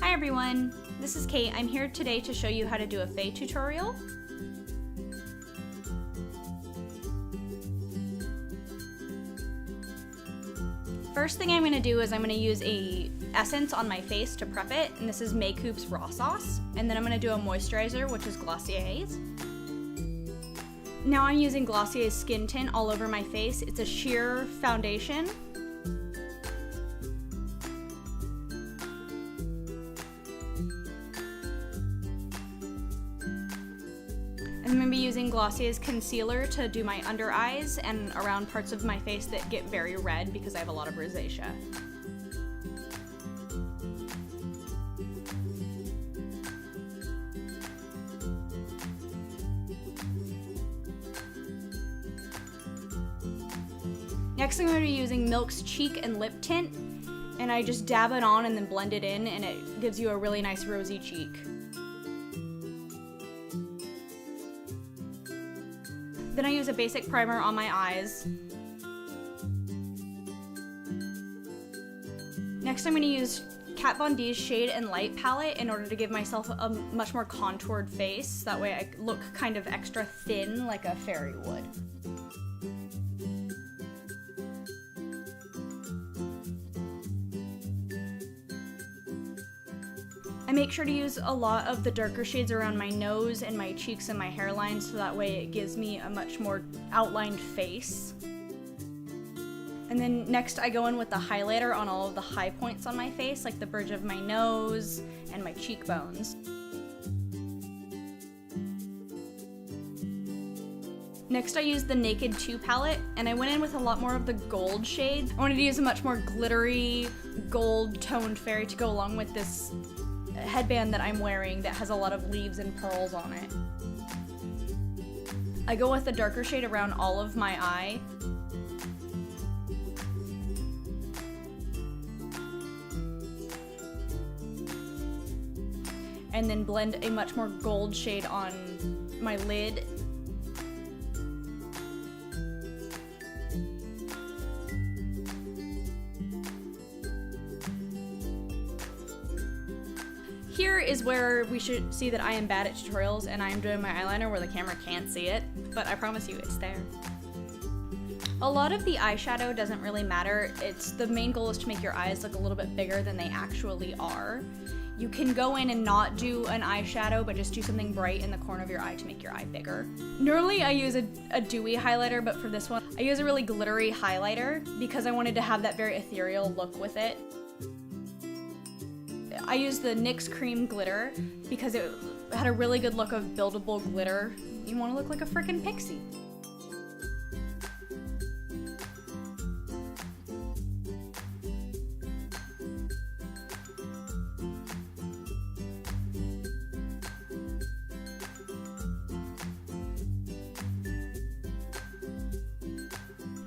Hi everyone, this is Kate. I'm here today to show you how to do a Fae tutorial. First thing I'm going to do is I'm going to use a essence on my face to prep it, and this is Make-Up's Raw Sauce. And then I'm going to do a moisturizer, which is Glossier's. Now I'm using Glossier's Skin Tint all over my face. It's a sheer foundation. I'm going to be using Glossier's concealer to do my under eyes and around parts of my face that get very red because I have a lot of rosacea. Next I'm going to be using Milk's Cheek and Lip Tint, and I just dab it on and then blend it in, and it gives you a really nice rosy cheek. Then I use a basic primer on my eyes. Next I'm going to use Kat Von D's Shade and Light palette in order to give myself a much more contoured face. That way I look kind of extra thin like a fairy would. I make sure to use a lot of the darker shades around my nose and my cheeks and my hairline, so that way it gives me a much more outlined face. And then next I go in with the highlighter on all of the high points on my face, like the bridge of my nose and my cheekbones. Next I used the Naked 2 palette, and I went in with a lot more of the gold shades. I wanted to use a much more glittery, gold toned fairy to go along with this headband that I'm wearing that has a lot of leaves and pearls on it. I go with the darker shade around all of my eye. And then blend a much more gold shade on my lid. Here is where we should see that I am bad at tutorials and I am doing my eyeliner where the camera can't see it, but I promise you it's there. A lot of the eyeshadow doesn't really matter. The main goal is to make your eyes look a little bit bigger than they actually are. You can go in and not do an eyeshadow, but just do something bright in the corner of your eye to make your eye bigger. Normally I use a dewy highlighter, but for this one, I use a really glittery highlighter because I wanted to have that very ethereal look with it. I used the NYX Cream Glitter because it had a really good look of buildable glitter. You want to look like a frickin' pixie.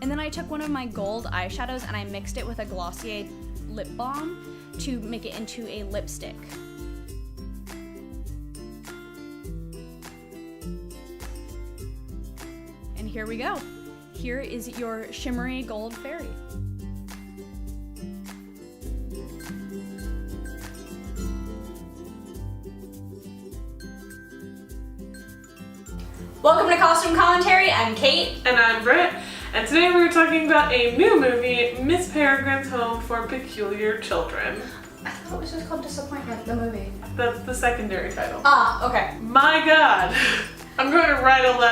And then I took one of my gold eyeshadows and I mixed it with a Glossier lip balm to make it into a lipstick. And here we go. Here is your shimmery gold fairy. Welcome to Costume Commentary. I'm Kate. And I'm Brit. And today we're talking about a new movie, Miss Peregrine's Home for Peculiar Children. I thought it was just called Disappointment, the movie. That's the secondary title. Ah, okay. My God, I'm going to write a letter.